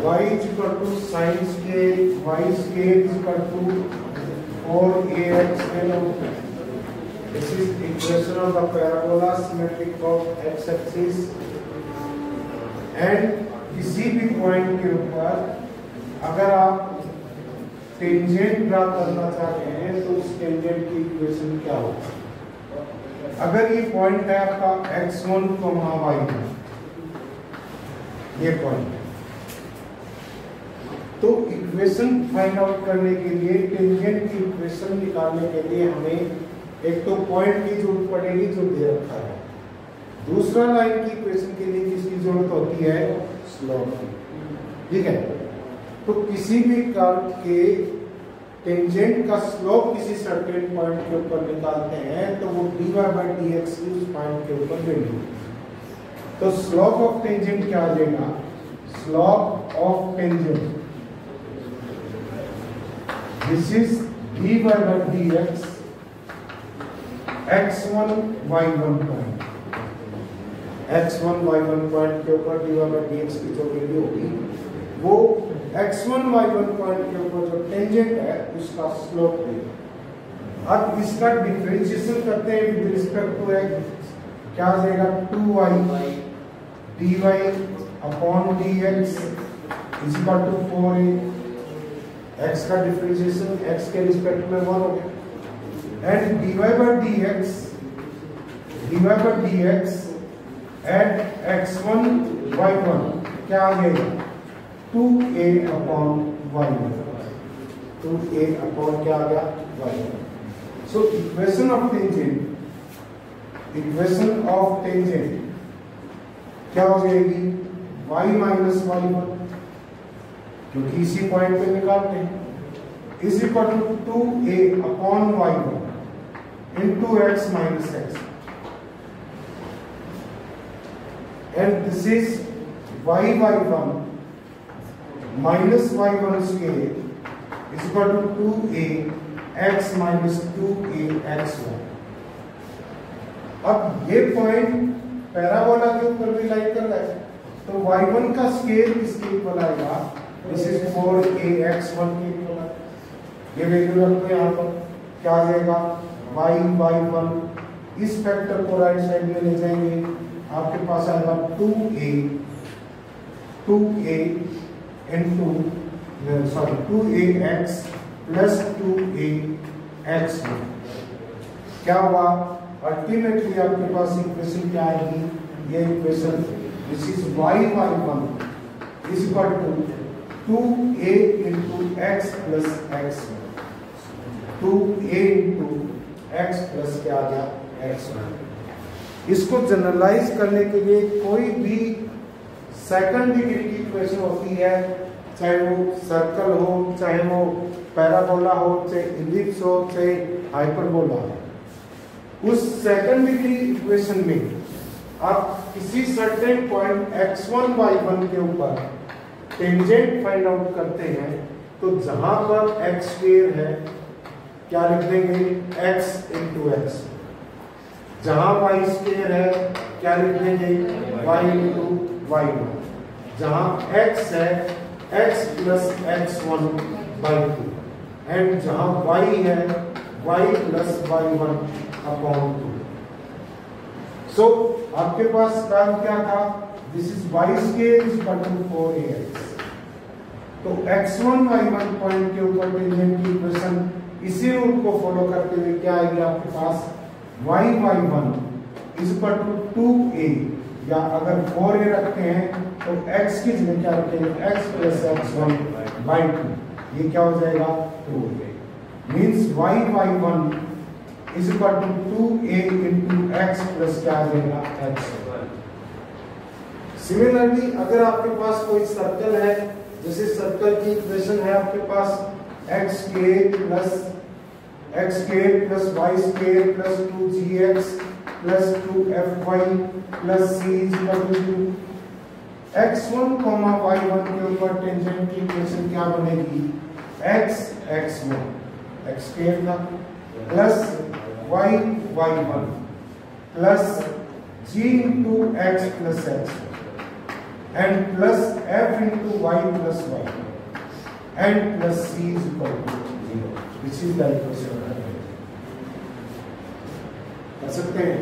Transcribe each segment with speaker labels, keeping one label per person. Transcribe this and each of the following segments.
Speaker 1: y is equal to sin square y square is equal to 4ax square. This is equation of the parabola symmetric of x axis. And किसी भी point के ऊपर अगर आप tangent draw करना चाहते हैं तो उस टेंजेंट की इक्वेशन क्या होगा? अगर ये पॉइंट है आपका x1, y1, ये पॉइंट है, तो इक्वेशन फाइंड आउट करने के लिए, टेंजेंट की इक्वेशन निकालने के लिए हमें एक तो पॉइंट की जरूरत पड़ेगी जो दे रखा है, दूसरा लाइन की इक्वेशन के लिए किसकी जरूरत होती है? स्लोप की। ठीक है, तो किसी भी कर्व के टेंजेंट का स्लोप किसी सर्टेन पॉइंट के ऊपर निकालते हैं तो वो dy/dx की उस पॉइंट के ऊपर वैल्यू। तो स्लोप ऑफ टेंजेंट क्या आ जाएगा? Slope of tangent this is dy/dx x1 y1 point, x1 y1 point के ऊपर dy/dx की जो वैल्यू होगी वो x1 y1 पॉइंट के ऊपर जो टेंजेंट है उसका स्लोप देगा। अब इसका डिफरेंशिएशन करते हैं विद रिस्पेक्ट टू x, क्या आ जाएगा? 2y dy/dx is equal to 4a। x का डिफरेंशिएशन x के रिस्पेक्ट में 1 हो गया and dy/dx eight x1 y1 क्या आ जाएगा? 2a upon y1, 2a upon क्या आ गया? y1। So equation of tangent क्या हो जाएगी? y माइनस y1, क्योंकि इसी पॉइंट पे निकालते हैं, is equal to 2a upon y1 into x minus x, and this is y/1 minus y1 square is equal to 2a x minus 2a x1। अब ये पॉइंट पैराबोला के ऊपर भी लाइन कर रहा है, तो y1 का स्केल किसके इक्वल आएगा? दिस इज 4a x1 के इक्वल। ये वैल्यू रखते हैं यहाँ पर, क्या आ जाएगा? y/1, इस फैक्टर को राइट साइड में ले जाएंगे, आपके पास आएगा 2a into 2ax plus 2ax1। क्या हुआ? अल्टीमेटली आपके पास इक्वेशन क्या आएगी? ये equation this is y/1 is equal to 2a into x plus x1, 2a into x plus क्या आ गया? x1। इसको जनरलाइज करने के लिए कोई भी सेकंड डिग्री की इक्वेशन होती है, चाहे वो सर्कल हो, चाहे वो पैराबोला हो, चाहे इलिप्स हो, चाहे हाइपरबोला हो, उस सेकंड डिग्री इक्वेशन में आप किसी सर्टेन पॉइंट x1 y1 के ऊपर टेंजेंट फाइंड आउट करते हैं तो जहां पर x स्क्वायर है क्या लिख देंगे? x into x. जहां y स्क्वायर है क्या लिख देंगे? y into y1। जहां x है x plus x1 by 2 and जहां y है y plus y1 upon 2। So आपके पास टर्म क्या था? This is y square is equal to 4ax। तो x1 y1 पॉइंट के ऊपर टेंजेंट की इक्वेशन इसी रूल को फॉलो करते हुए क्या आएगी आपके पास? y/1 is equal to 2a, या अगर 4a रखते हैं तो x की जगह क्या रखेंगे? x plus x1 by 2। ये क्या हो जाएगा? 2a। Means y/1 is equal to 2a into x plus क्या आ जाएगा? x। सिमिलरली अगर आपके पास कोई सर्कल है, जैसे सर्कल की इक्वेशन है आपके पास x square plus y square plus 2gx plus 2fy plus c is equal to x1, y1 के ऊपर टेंजेंट की इक्वेशन क्या बनेगी? x1 x स्क्वायर था plus y/1 plus g into x plus x। and plus f into y plus y and plus c is equal to 0. This is the equation कर सकते हैं।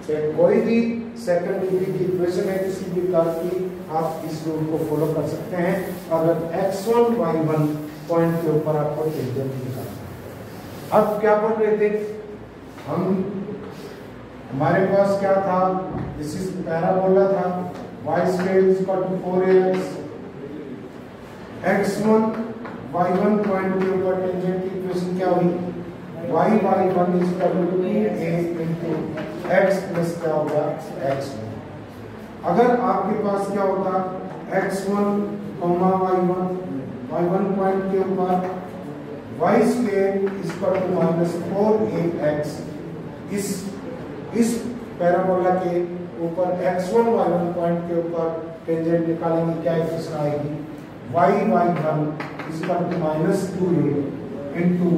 Speaker 1: चाहे कोई भी सेकंड डिग्री की इक्वेशन है किसी भी प्रकार की, आप इस रूल को फॉलो कर सकते हैं अगर x1 y1 पॉइंट के ऊपर आपको टेंजेंट निकालना है। अब क्या पढ़ रहे थे हम, हमारे पास क्या था, दिस इज पैराबोला था, y square is equal to 4ax, x1 y1 point के ऊपर टेंजेंट की इक्वेशन क्या हुई, y y1 is equal to 2a into x plus क्या होगा x1। अगर आपके पास क्या होता x1 y1 पॉइंट के ऊपर y square is equal to minus 4ax, इस पैराबोला के ऊपर x1 y1 पॉइंट के ऊपर टेंजेंट निकालेंगे, क्या इक्वेशन आएगी, y y1 is equal to minus 2a into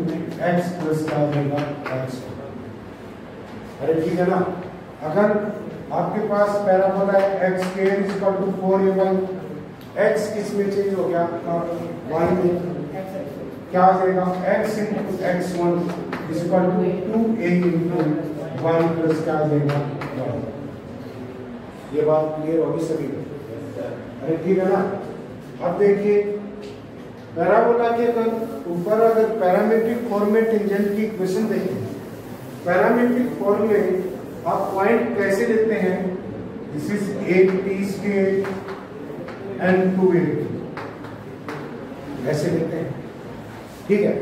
Speaker 1: x plus क्या देगा x। अरे ठीक है ना, अगर आपके पास पैराबोला है x square is equal to 4ay, x किस में चेंज हो गया y में, क्या आ जाएगा x into x1 is equal to 2a into y plus क्या आ जाएगा y। ये बात क्लियर होगी सभी को? अरे ठीक है ना। अब देखिए पैराबोला के ऊपर अगर पैरामेट्रिक फॉर्म में टेंजेंट की इक्वेशन देखें, पैरामेट्रिक फॉर्म में आप पॉइंट कैसे लेते हैं, this is 8t square and 2a ऐसे लेते हैं, ठीक है।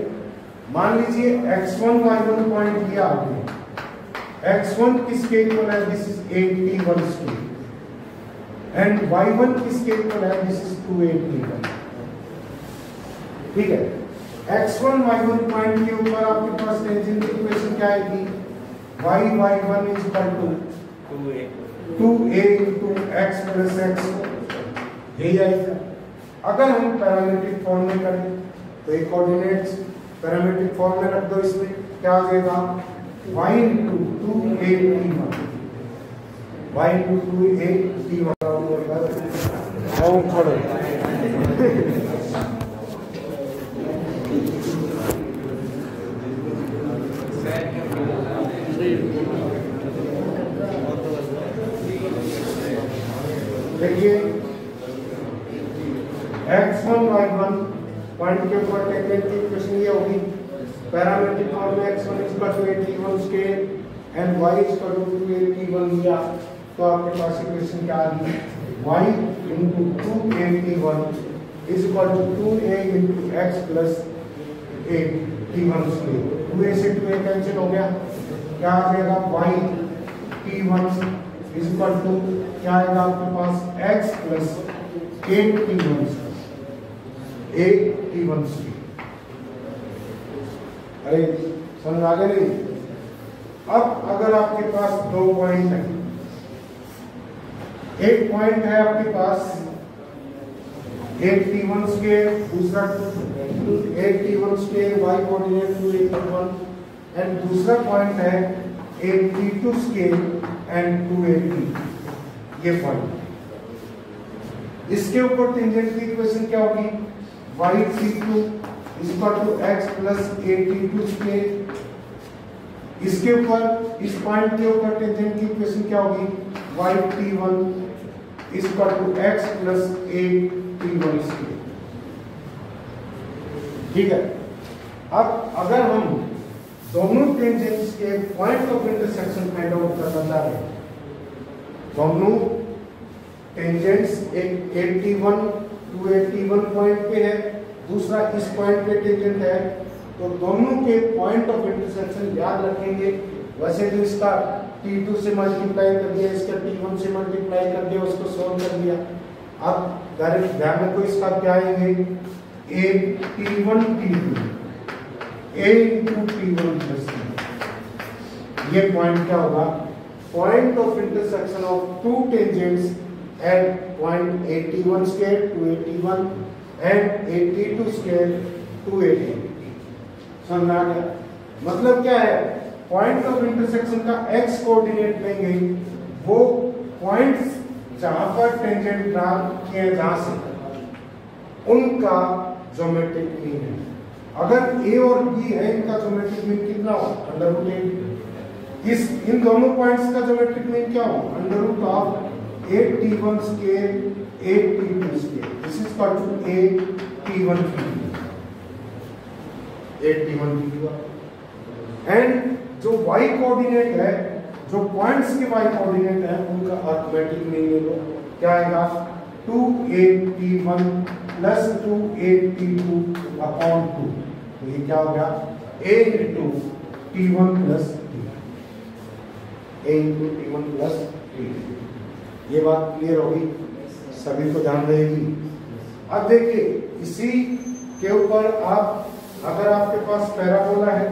Speaker 1: मान लीजिए x1 y1 पॉइंट लिया आपने, x1 किसके इक्वल है, this is 8t1 square and y1 किसके इक्वल है, दिस इज 2a, ठीक है। x1 y1 पॉइंट के ऊपर आपके पास टेंजेंट की इक्वेशन क्या आएगी, y y1 is equal to 2a into x plus x, यही आएगा। अगर हम पैरामीट्रिक फॉर्म में करें तो एक कोऑर्डिनेट्स पैरामीट्रिक फॉर्म में रख दो, इसमें क्या आ जाएगा y into 2a t1, y into 2a t1 देखिए x1 y1 पॉइंट के ऊपर टेंजेंट की इक्वेशन ये होगी, पैरामीट्रिक फॉर्म में x1 is equal to 8t1 square and y is equal to 2a लिया तो आपके पास इक्वेशन क्या आ गई, y into 2a is equal to 2a into x plus 8t1 square, 2a से 2a कैंसिल हो गया, क्या आ जाएगा y t1 is equal to क्या आएगा आपके पास x प्लस 8t1 अरे समझ आ गया नहीं। अब अगर आपके पास दो पॉइंट है, एक पॉइंट है आपके पास 8t1 स्क्वायर, दूसरा 8t1 square y coordinate 2a1 and दूसरा पॉइंट है 8t2 स्क्वायर एंड 2a3, ये पॉइंट, इसके ऊपर टेंजेंट की इक्वेशन क्या होगी, y3 is equal to x plus 8t2 square, इसके ऊपर इस पॉइंट के ऊपर टेंजेंट की इक्वेशन क्या होगी, y3 is equal to x plus 8t1 square, ठीक है। अब अगर हम दोनों टेंजेंट्स के point of intersection find out करना चाह रहे हैं, दोनों टेंजेंट्स एक 81 281 पॉइंट पे है, दूसरा इस पॉइंट पे टेंजेंट है, तो दोनों के पॉइंट ऑफ इंटरसेक्शन याद रखेंगे। वैसे तो इसका t2 से मल्टीप्लाई कर दिया, इसका t1 से मल्टीप्लाई कर दिया, उसको सोल्व कर दिया। अब डायरेक्ट ध्यान रखो इसका क्या आएंगे, a t1 t2 a into t1 plus t, ये पॉइंट क्या होगा, point of intersection of to tangents at point 81 square 281 and 82 square 280। समझ आ गया? मतलब क्या है, पॉइंट ऑफ इंटरसेक्शन का x कोऑर्डिनेट लेंगे, वो पॉइंट्स जहां पर टेंजेंट ड्रा किए जा सके उनका ज्योमेट्रिक मीन है। अगर ए और बी है, इनका ज्योमेट्रिक मीन कितना हो? अंडर रूट ए। इन दोनों पॉइंट्स का ज्योमेट्रिक मीन क्या हो? Under root of 8t1 square 8t2 square. This is equal to 8t1 8t1 and जो y कोऑर्डिनेट है, जो पॉइंट्स के y कोऑर्डिनेट है, उनका अर्थमेटिक मीन ले लो। क्या आएगा? 2 8t1 प्लस 2 8t2 अपॉन 2। तो ये क्या हो गया? a into t1 plus a into t1 plus t2। ये बात क्लियर होगी? सभी को ध्यान रहेगी। अब देखिए, इसी के ऊपर आप, अगर आपके पास पैराबोला है,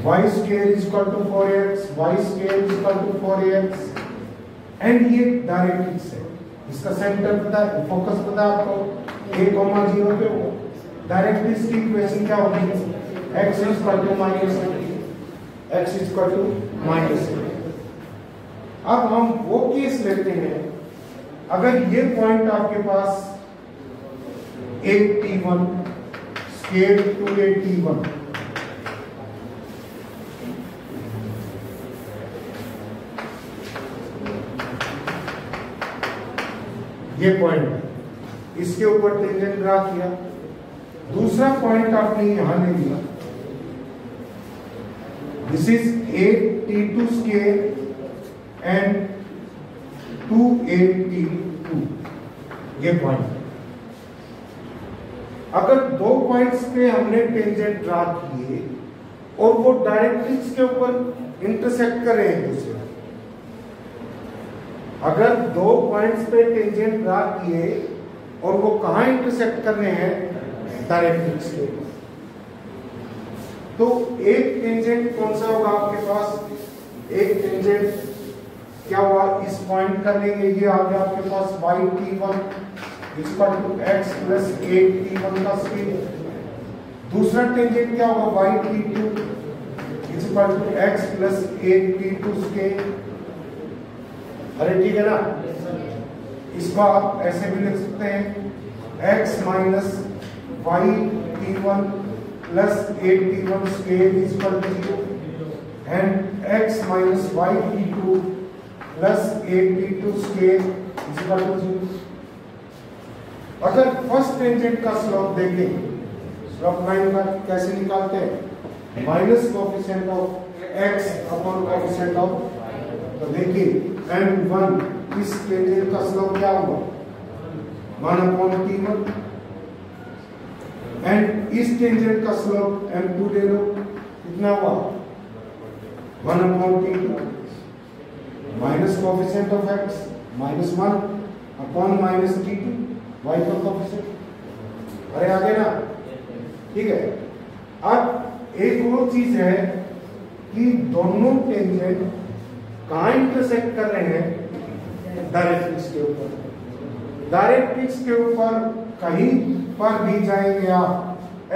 Speaker 1: y square is equal to 4x, y square is equal to 4ax, and ये डायरेक्ट्रिक्स है। इसका सेंटर पता है, फोकस पता है आपको, a,0 पे हो। डायरेक्ट्रिक्स की इक्वेशन क्या होगी? x is equal to minus x is equal to minus. अब हम वो केस लेते हैं, अगर ये पॉइंट आपके पास 8t1 स्क्वायर टू 8t1, ये पॉइंट, इसके ऊपर टेंजेंट ड्रा किया। दूसरा पॉइंट आपने यहां ले लिया, this is 8t2 square and 2 8t2, ये पॉइंट। अगर दो पॉइंट्स पे हमने टेंजेंट ड्रा किए और वो डायरेक्ट्रिक्स के ऊपर इंटरसेक्ट कर रहे हैं दूसरे, अगर दो पॉइंट्स पे टेंजेंट ड्रा किए और वो कहां इंटरसेक्ट कर रहे हैं? डायरेक्ट्रिक्स के ऊपर, तो एक टेंजेंट कौन सा होगा आपके पास? एक टेंजेंट क्या हुआ? इस पॉइंट कर लेंगे, ये आ गया आपके पास yt1 equal to x plus 8t1 का स्क्वायर। दूसरा टेंजेंट क्या होगा? yt2 equal to x plus 8t2 square. अरे ठीक है ना? इसको आप ऐसे भी लिख सकते हैं, x minus yt1 plus 8t1 square is equal to 0 and x minus yt2 plus 8t2 square is equal to 0। अगर फर्स्ट टेंजेंट का स्लोप देखें, स्लोप लाइन का कैसे निकालते हैं? Minus coefficient of x upon coefficient of, तो देखिए m1, इस टेंजेंट का स्लोप क्या हुआ? 1/t1 एंड इस टेंजेंट का स्लोप m2 ले लो, कितना हुआ? 1/t2 minus coefficient of x -1 upon minus t2 y का कोएफिशिएंट। अरे आगे ना, ठीक है। अब एक और चीज है कि दोनों टेंजेंट कहां इंटरसेक्ट कर रहे हैं? डायरेक्ट्रिक्स के ऊपर। डायरेक्ट्रिक्स के ऊपर कहीं पर भी जाएंगे आप,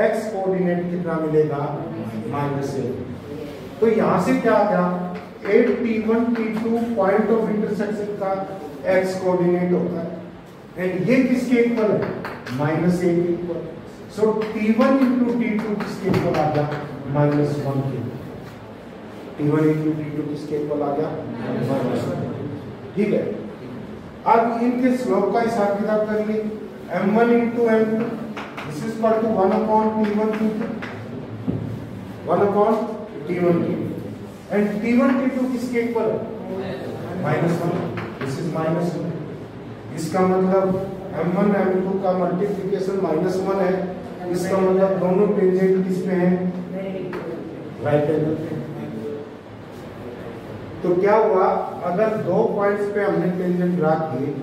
Speaker 1: x कोऑर्डिनेट कितना मिलेगा? -8। तो यहां से क्या आ गया? 8t1 t2 point of intersection का x कोऑर्डिनेट होता है, एंड ये किसके इक्वल है? -8 इक्वल। सो t1 इंटू t2 किसके इक्वल आ गया? -1 के। t1 इंटू t2 किसके इक्वल आ गया? -1। ठीक है। अब इनके स्लोप का हिसाब किताब करेंगे, m1 into m2, this is equal to 1/t1 t2, 1/t1 t2, and t1 t2 किसके इक्वल है? -1, दिस इज -1। इसका मतलब m1 m2 का मल्टीप्लिकेशन -1 है। इसका मतलब दोनों टेंजेंट किस पे हैं? राइट एंगल पे। तो क्या हुआ? अगर दो पॉइंट्स पे हमने टेंजेंट ड्रा किए,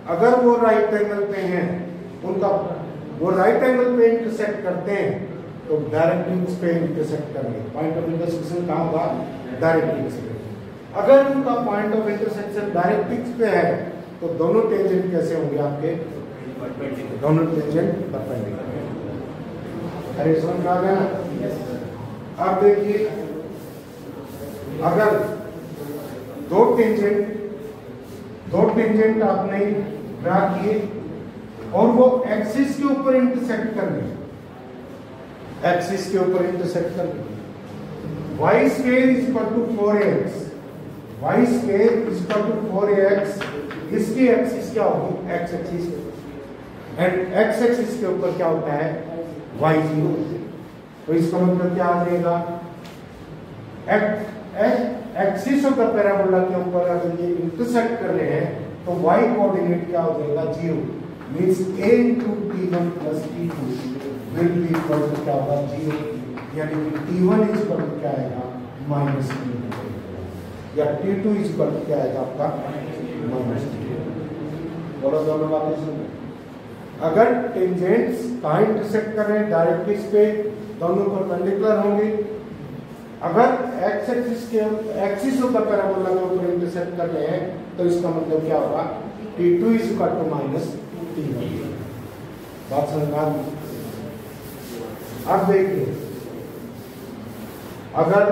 Speaker 1: अगर वो राइट एंगल पे हैं, उनका वो राइट एंगल पे इंटरसेक्ट करते हैं, तो डायरेक्ट्रिक्स पे इंटरसेक्ट करेंगे। पॉइंट ऑफ इंटरसेक्शन कहाँ होगा? डायरेक्ट्रिक्स पे। अगर उनका पॉइंट ऑफ इंटरसेक्शन डायरेक्ट्रिक्स पे है, तो दोनों टेंजेंट कैसे होंगे आपके? दोनों टेंजेंट परपेंडिकुलर। अरे समझ आ गया? अब देखिए, अगर दो टेंजेंट दो टेंजेंट आपने ड्रा किए और वो एक्सिस के ऊपर इंटरसेक्ट कर रहे हैं, एक्सिस के ऊपर इंटरसेक्ट कर रहे हैं। y square is equal to 4ax, y square is equal to 4ax, इसकी एक्सिस क्या होगी, x axis, and x axis के ऊपर क्या होता है, y0। तो इसका मतलब क्या आ जाएगा, एक्सिस ऑफ द पैराबोला के ऊपर अगर ये इंटरसेक्ट कर रहे हैं तो y कोऑर्डिनेट क्या हो जाएगा, 0, means a into t1 plus t2 will be equal to क्या होगा, 0, यानी कि t1 इज इक्वल टू क्या आएगा, माइनस t2, या t2 इज इक्वल टू क्या आएगा आपका, माइनस t2। बोलो दोनों बातें सुनो। अगर टेंजेंट्स कहाँ इंटरसेक्ट कर रहे हैं, डायरेक्टली इस पे दोनों परपेंडिकुलर होंगे। अगर एक्स एक्सिस के एक्सिस ऑफ द पैराबोला के ऊपर इंटरसेक्ट कर रहे हैं तो इसका मतलब क्या होगा, t2 is equal to minus t1। बात समझ में आ गई। अब देखिए, अगर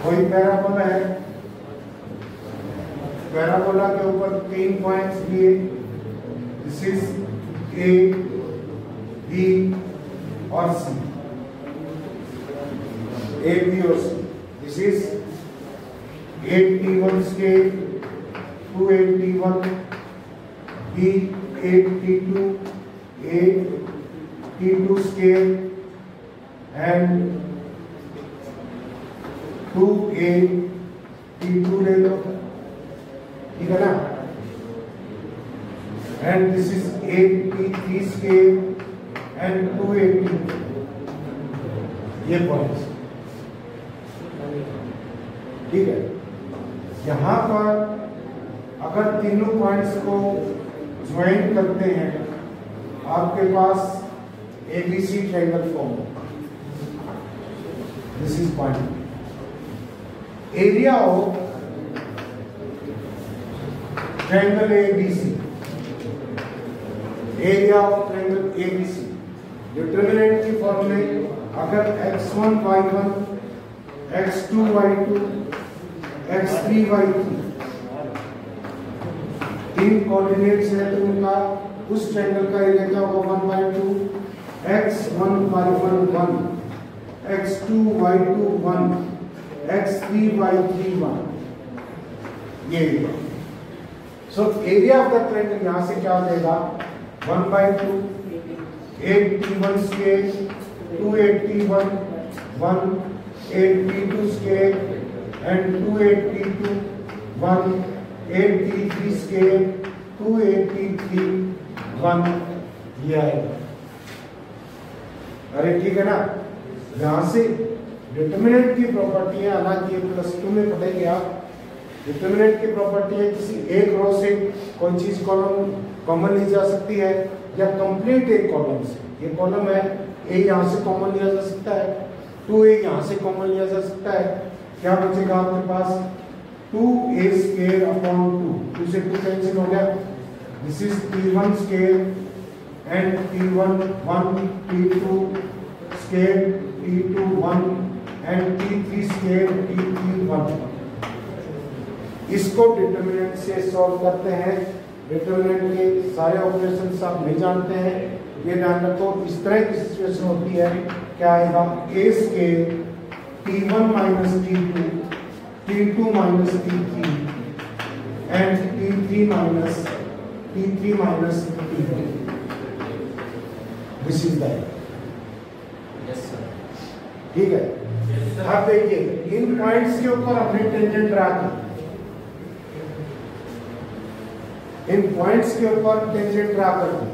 Speaker 1: कोई पैराबोला है, पैराबोला के ऊपर 3 पॉइंट्स दिए, दिस इज ए, बी और सी, ए, बी और C, this is 8t1 scale, 2 8t1, B 8t2, 8t2 scale and 2 8t2 ले लो, ठीक है ना, and this is 8t3 scale and 2 8t2, ये पॉइंट्स, ठीक है। यहां पर अगर तीनों पॉइंट्स को ज्वाइन करते हैं आपके पास ABC triangle form, this is point. Area of triangle ABC, area of triangle ABC, determinant की फॉर्मूले, अगर x1 y1, x2 y2, x3 y3 तीन कोऑर्डिनेट्स है तो उनका उस ट्रायंगल का एरिया क्या होगा, 1/2, x1 y1 1, x2 y2 1, x3 y3 1, ये area. So area of the triangle यहां से क्या हो जाएगा, 1/2, 8t1 scale, 2 8t1 1, 8t2 scale and 2 8t2 1, 8t3 scale, 2 8t3 1, ये आएगा। अरे ठीक है ना, यहां से डिटरमिनेंट की प्रॉपर्टी है, हालांकि ये +2 में पढ़ेंगे आप। डिटरमिनेंट की प्रॉपर्टी है किसी एक रो से कोई चीज कॉलम कॉमन ली जा सकती है या कंप्लीट एक कॉलम से, ये कॉलम है ए यहां से कॉमन लिया जा सकता है, 2a यहां से कॉमन लिया जा सकता है, क्या बचेगा आपके पास, 2a स्क्वायर अपॉन 2, 2 से 2 कैंसिल हो गया, this is t1 square and t1 1, t2 square, t2 1 and t3 square, t3 1। इसको डिटरमिनेंट से सॉल्व करते हैं। डिटरमिनेंट के सारे ऑपरेशंस आप नहीं जानते हैं, ये ध्यान रखो। इस तरह की सिचुएशन होती है, क्या आएगा, a square t1 minus t2, t2 minus t3 and t3 minus t1, this is that. ठीक है, अब देखिए इन पॉइंट्स के ऊपर हमने टेंजेंट ड्रा की, इन पॉइंट्स के ऊपर टेंजेंट ड्रा कर दी।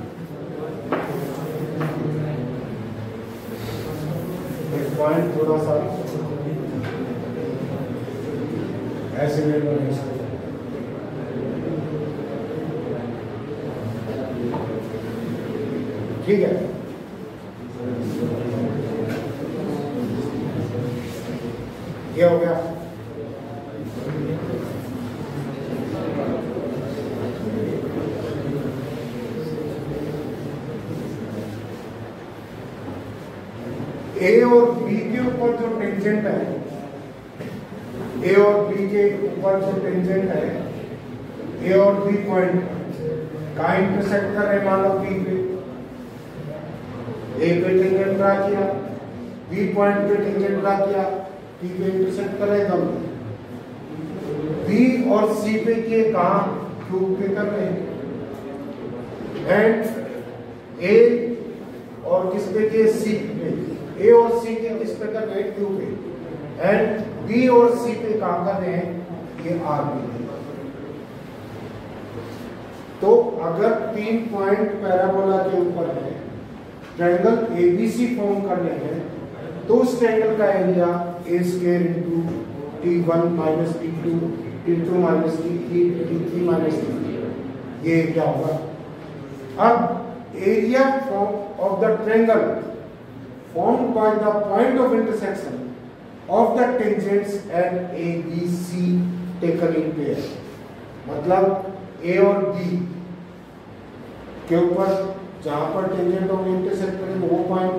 Speaker 1: एक पॉइंट थोड़ा सा ऐसे ले लो, ठीक है। क्या हो गया, ए और बी के ऊपर जो टेंजेंट है ए और बी के ऊपर जो टेंजेंट है, ए और बी पॉइंट का इंटरसेक्ट कर रहे मान लो बी पे, ए पे टेंजेंट ड्रा किया, बी पॉइंट पे टेंजेंट ड्रा किया, टी पे इंटरसेक्ट करेगा। बी और सी पे किए कहा, क्यू पे कर रहे हैं, एंड ए और किस पे किए, सी पे, ए और सी के किस पे कर रहे हैं, क्यू पे, एंड बी और सी पे कहा कर रहे हैं, ये आर पे। तो अगर 3 पॉइंट पैराबोला के ऊपर है, ट्रायंगल एबीसी फॉर्म करने हैं, तो उस ट्रायंगल का area A square into T1 minus T2 T2 minus T3 T3 minus T3, ये क्या होगा। अब area of the triangle formed by the point of intersection of the tangents at A, B, C taken in pair, मतलब A और B के ऊपर जहां पर टेंजेंट और इंटरसेक्ट करेंगे वो पॉइंट,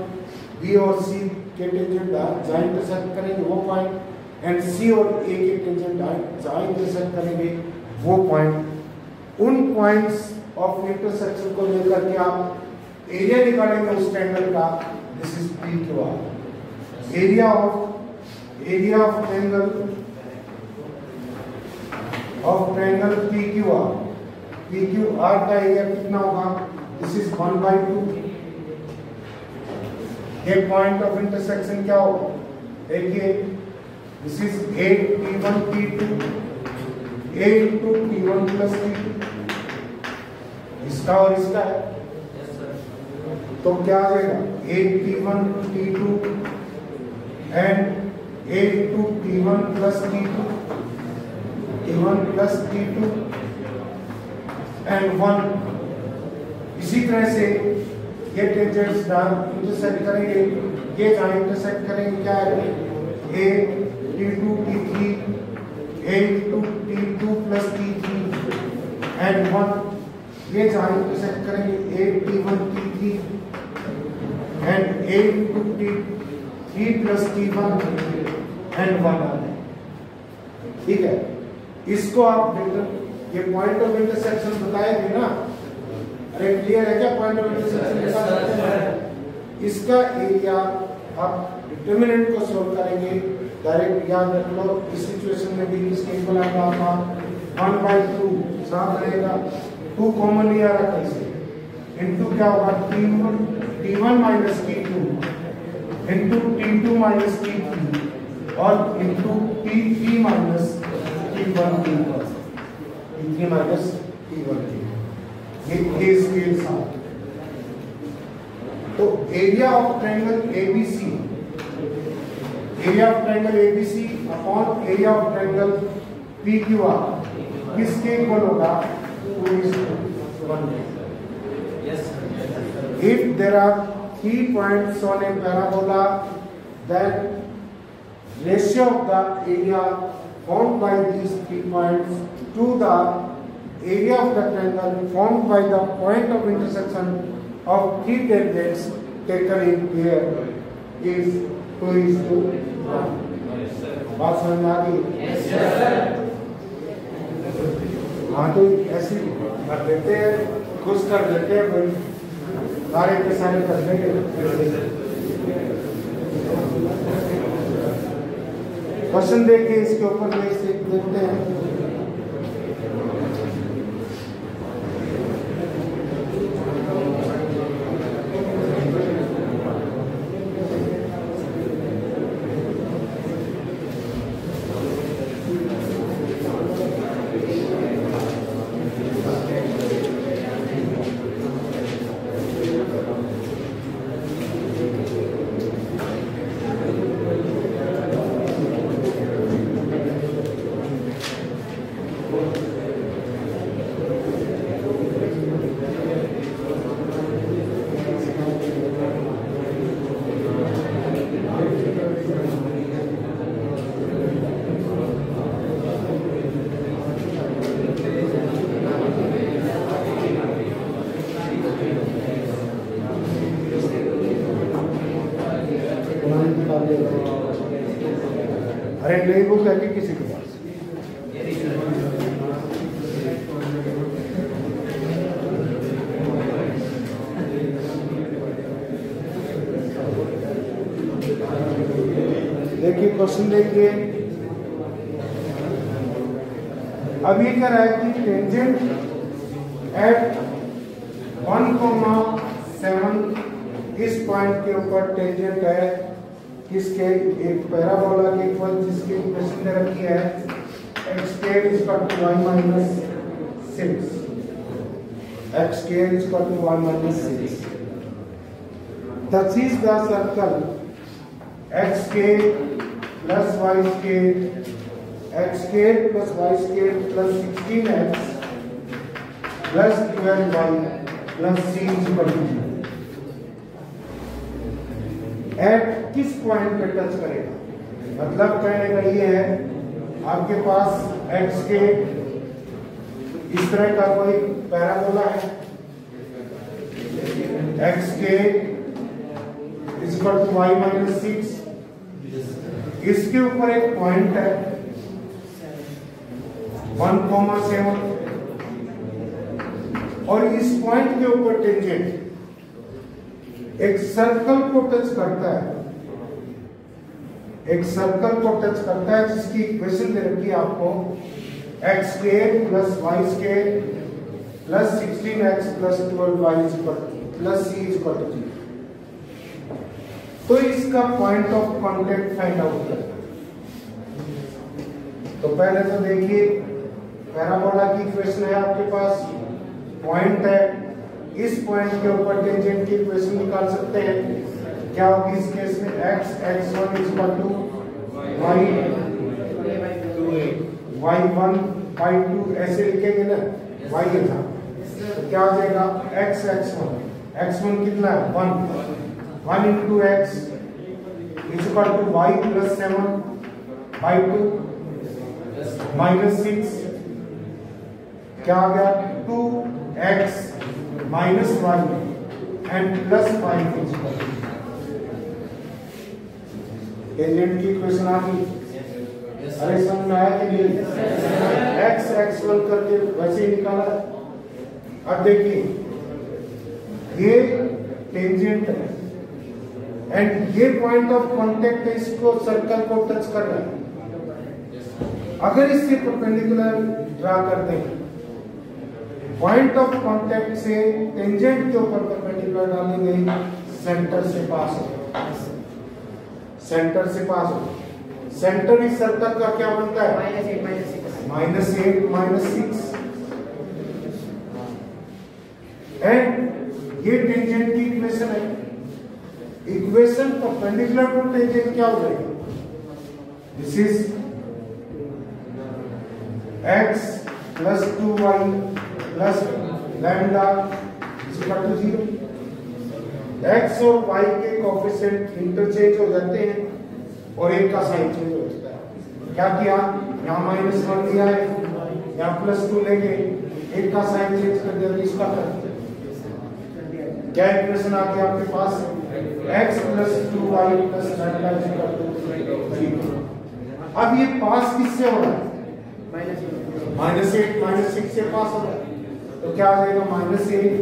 Speaker 1: B और C के टेंजेंट जहां इंटरसेक्ट करेंगे वो पॉइंट, एंड C और A के टेंजेंट जहां इंटरसेक्ट करेंगे वो पॉइंट, उन पॉइंट्स ऑफ इंटरसेक्शन को लेकर के आप एरिया निकालेंगे उस ट्रायंगल का। This is PQR, area of triangle PQR। PQR का एरिया कितना होगा, दिस इज 1/2। ये पॉइंट ऑफ इंटरसेक्शन क्या होगा, देखिए this is T1 T2 A into T1 plus T2, इसका और इसका है, तो क्या आ जाएगा, T1 T2 and T1 plus T2, T1 plus T2 and 1। इसी तरह से ये टेंजेंट्स इंटरसेक्ट करेंगे, ये जहां इंटरसेक्ट करेंगे क्या है, A T2 T3 A into T2 plus T3 and 1, ये जहां इंटरसेक्ट करेंगे A T1 T3 and A into T3 plus T1 and 1 आ जाए। ठीक है, इसको आप ये पॉइंट ऑफ इंटरसेक्शन बताए थे ना, अरे क्लियर है क्या पॉइंट ऑफ इंटरसेक्शन के साथ। इसका एरिया आप डिटरमिनेंट को सोल्व करेंगे, डायरेक्ट याद रख लो, इस सिचुएशन में भी किसके इक्वल आएगा आपका 1/2, साथ रहेगा 2 कॉमन लिया रखा इसे, इनटू क्या होगा T1 minus T2 into T2 minus T3 और into T3 minus T1 T3 minus T1 ये स्केल साथ। तो area of triangle ABC, area of triangle ABC upon area of triangle PQR किसके इक्वल होगा, 2:1। If there are 3 points on a parabola, then ratio of the area formed by these 3 points to the area of the triangle formed by the point of intersection of 3 tangents taken in pair is 2:1। बात समझ में आ गई? हाँ, तो ऐसे कर देते हैं, खुश कर देते हैं, सारे के सारे कर देंगे। क्वेश्चन देखिए, इसके ऊपर में से देखते हैं। अरे नहीं बुक लगी किसी को। देखिए क्वेश्चन देखिए, अब ये कह रहा है कि टेंजेंट एट 1,7 इस पॉइंट के ऊपर टेंजेंट है किसके, एक पैराबोला के इक्वल जिसकी इक्वेशन दे रखी है x square is equal to y minus 6, x square is equal to y minus 6. Thus is the circle x square plus y square, x square plus y square plus 16x plus 12y plus c is equal to 0. Eight किस point पे touch करेगा, मतलब कहने का ये है आपके पास x के इस तरह का कोई पैराबोला है, x के इक्वल टू y माइनस 6, इसके ऊपर एक पॉइंट है 1,7 और इस पॉइंट के ऊपर टेंजेंट एक सर्कल को टच करता है, एक सर्कल को टच करता है जिसकी इक्वेशन दे रखी है आपको x square plus y square plus 16x plus 12y plus c equal to 0। तो इसका point of contact find out करना। तो पहले तो देखिए पैराबोला की इक्वेशन है आपके पास, पॉइंट है, इस पॉइंट के ऊपर टेंजेंट की इक्वेशन निकाल सकते हैं। क्या होगी इस केस में x x1 is equal to y1/2 ऐसे लिखेंगे ना, y है था तो क्या हो जाएगा x x1 कितना है 1 into x is equal to y plus 7/2 minus 6, क्या आ गया 2x minus 1 and plus 5 tangent की इक्वेशन आ गई। अरे समझ में आया कि नहीं? x x1 करके वैसे ही निकाला। अब देखिए ये टेंजेंट है एंड ये पॉइंट ऑफ कांटेक्ट है, इसको सर्कल को टच कर रहा है। अगर इससे परपेंडिकुलर ड्रा करते हैं, पॉइंट ऑफ कांटेक्ट से टेंजेंट के ऊपर परपेंडिकुलर डालेंगे, सेंटर से पास हो, सेंटर से पास हो। सेंटर इस सर्कल का क्या बनता है -8 माइनस 6 एंड ये टेंजेंट की इक्वेशन है। इक्वेशन परपेंडिकुलर टू टेंजेंट क्या हो जाएगा, this is x plus 2y plus lambda equal to 0। x और y के कोएफिशिएंट इंटरचेंज हो जाते हैं और एक का साइन चेंज हो जाता है। क्या किया, यहाँ -1 लिया है, यहाँ +2 लेके एक का साइन चेंज कर दिया, इसका कर क्या इक्वेशन आ गया आपके पास x plus 2y plus lambda equal to 0। अब ये पास किससे हो रहा है, -8 माइनस 6 से पास हो रहा है, तो क्या आ जाएगा -8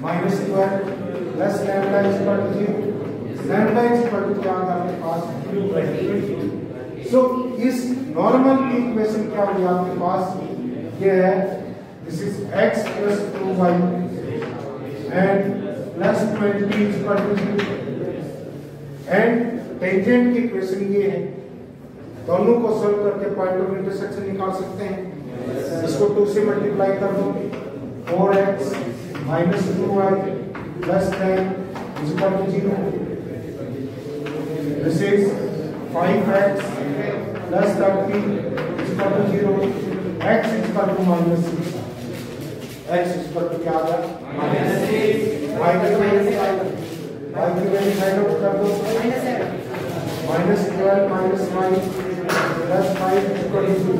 Speaker 1: minus 12 plus lambda equal to 0। Lambda equal to क्या होगा आपके पास 20। सो इस नॉर्मल की इक्वेशन क्या होगी आपके पास, ये है this is x plus 2y and plus 20 equal to 0 and tangent की इक्वेशन ये है। दोनों को सॉल्व करके पॉइंट ऑफ इंटरसेक्शन निकाल सकते हैं। इसको 2 से मल्टीप्लाई कर दो, 4x minus 2y plus 10 is equal to 0। This is 5x plus 30 is equal to 0। x is equal to -6, x is equal to क्या आ गया -6। y की वैल्यू फाइंड आउट कर दो, -12 minus 5 plus 5 equal to 2।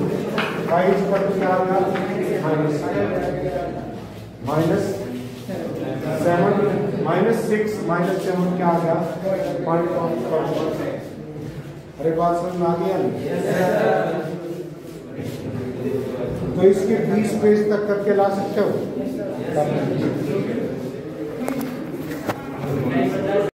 Speaker 1: y is equal to क्या आ गया -6 minus 7 क्या आ गया पॉइंट ऑफ कांटेक्ट। अरे बात समझ में आ गया नहीं? तो इसके 20 पेज तक करके ला सकते हो।